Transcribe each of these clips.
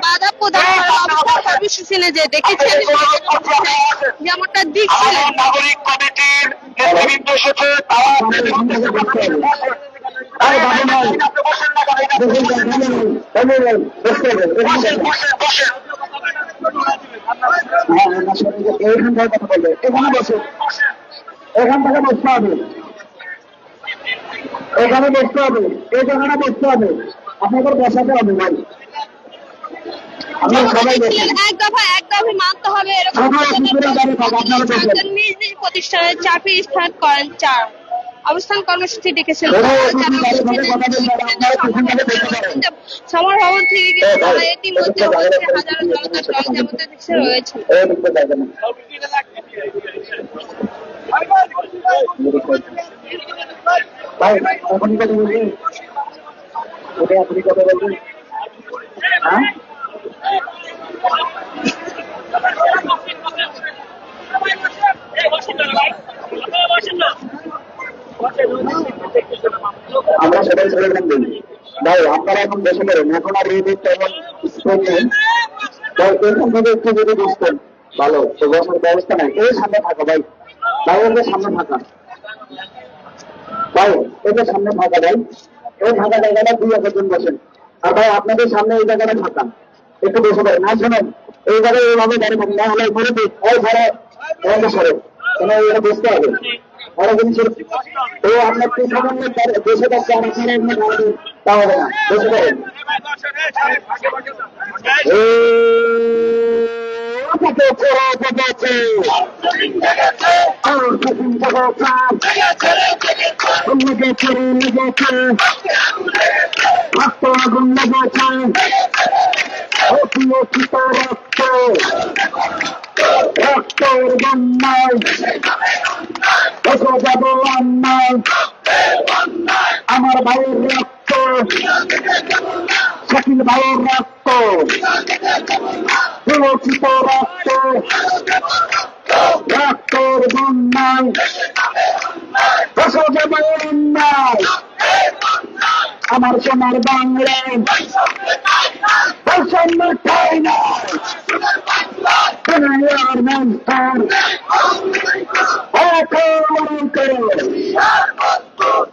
বাধা প্রদান করা যে দেখেছেন যেমনটা দিচ্ছিলেন নাগরিক কমিটির নেতৃবৃন্দ এসেছে এইখান থেকে কথা বলবে, এখানে বসে, এখান থেকে বসতে হবে, এখানে বসতে হবে, এই জায়গাটা বসতে হবে, আপনাদের বসাতে হবে ভাই। এক দফা মানতে হবে নিজ নিজ প্রতিষ্ঠানের চাপে স্থান করেন চার অবস্থান কর্মসূচি ডেকেছেন সমার ভবন থেকে ইতিমধ্যে হাজারো জনতা রয়েছে। আপনি কথা বলবেন, আপনি কথা বলবেন, হ্যাঁ আমরা সবাই স্লোগান দিই ভাই, আপনারা এখন বসে করেন, এখন আর এই দিকটা এমন নেই ভাই, এখান থেকে একটু যদি বুঝতেন ভালো, তো বসার ব্যবস্থা নাই। এই সামনে থাকা ভাই, ভাই ওদের সামনে থাকা ভাই, এদের সামনে থাকা ভাই, এই ফাঁকা জায়গাটা 2-1 জন বসেন। আর ভাই আপনাদের সামনে এই জায়গাটা থাকা, একটু বসে পারেন। না শোনেন, এই জায়গায় এইভাবে দাঁড়িয়ে না হলে ঘুরে দিই, এই ঘরে সরে কেন এটা বুঝতে হবে। আরো জিনিস আপনার কি সামান্য বসে থাকছে, আর তা হবে না, বসে পারেন। রক্তের বন্যায় যাব অন্যায়, আমার ভাইয়ের রক্ত, শাকিল ভাইয়ের রক্ত, সুরক্ষিত রক্ত, রক্তের বন্যায় যাব অন্যায়, আমার সোনার বাংলায় বৈষম্য ঠাই নাই,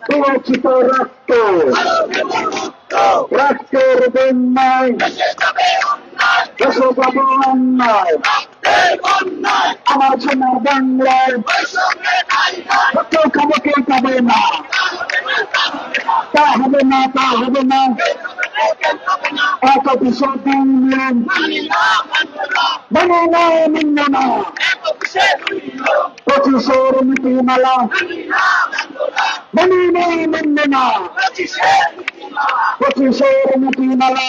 সুরক্ষিত রক্ত, রক্তের বন্যায় যাব অন্যায়, আমার সোনার বাংলায় কেউ খাবো, কেউ খাবে না, তা হবে না, তা হবে না, এত বিষয় দিন মানে না, মান্য না, 25-এর নীতিমালা মানে না, মান্য না, 25-এর নীতিমালা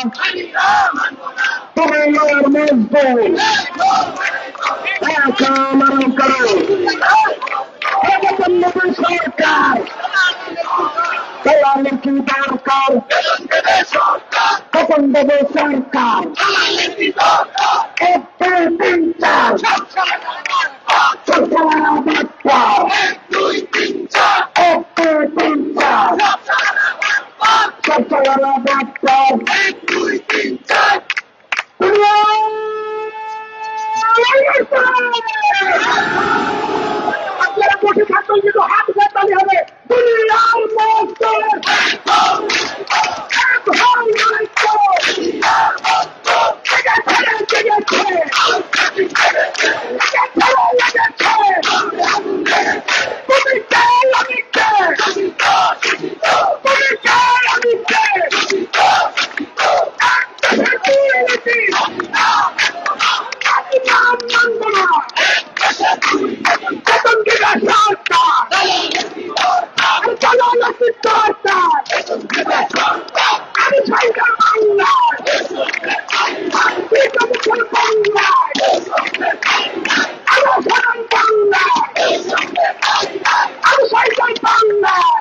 তুমি আর মজবুত করো সরকার, দলালের কি দরকার, কখন দেবে সরকার, 1-2-3-4 সরকার বাচ্চা, 1-2-3-4 সরকার বাচ্চা, 1-2-3-4 আপনারা বসে থাকবেন, কিন্তু হাত উঠাতে হবে। দুনিয়ার মস্ত আমি সাইকেল বাংলায় আমি সাইকেল বাংলায়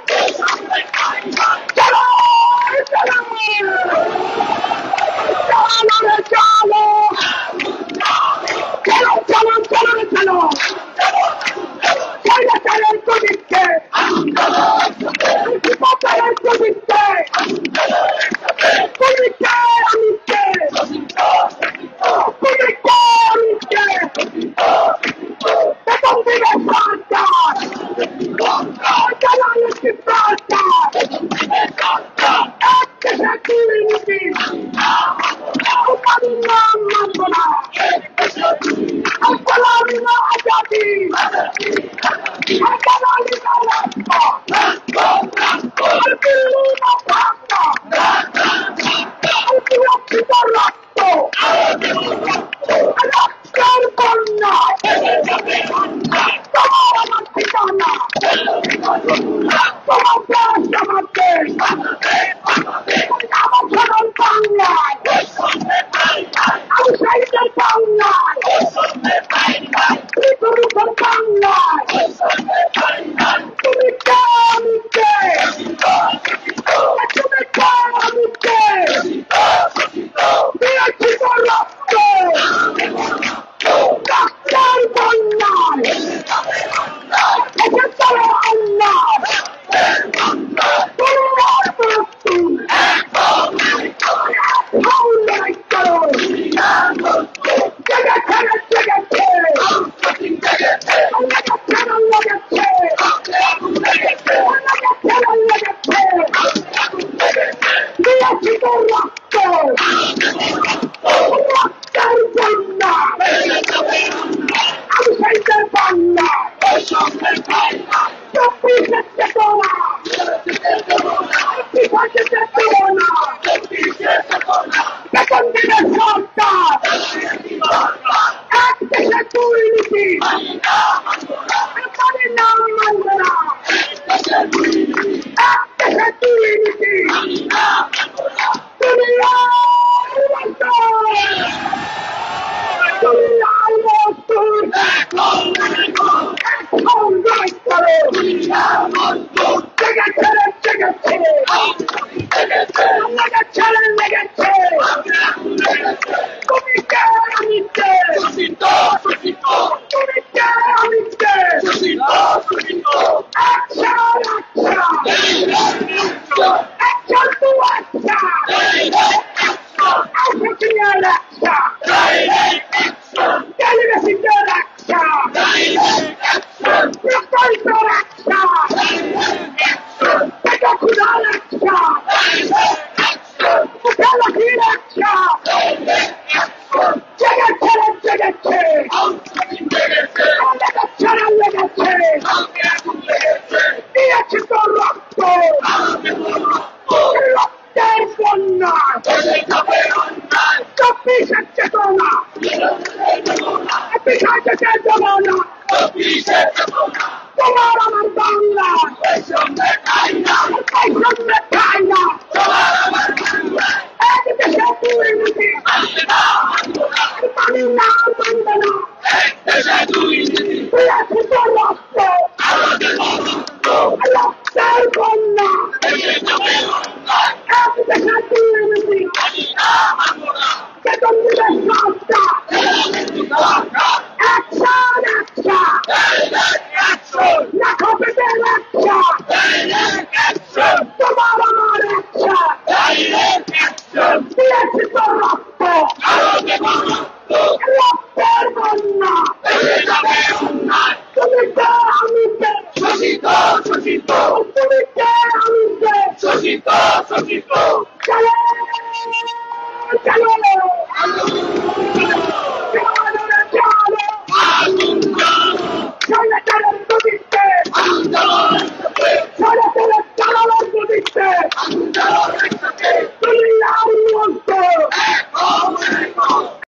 রক্তের বন্যা, 24-এর চেতনা, 25-এর জমানা, তোমার আমার বাংলা, বৈষম্যের ঠাই না, এক দেশে দুর্নীতি, মানি না, মানবে না, তুই তোর রক্ত, রক্তের বন্যা, এক দেশে দুর্নীতি, বেতন দিবে সস্তা, অ্যাকশন, লাখো পেটের অ্যাকশন, তোমার আমার অ্যাকশন, দিয়েছি তোর রক্ত, রক্তের বন্যা, তুমি কে আমি কে, তুমি কে আমি কে, চলো চলো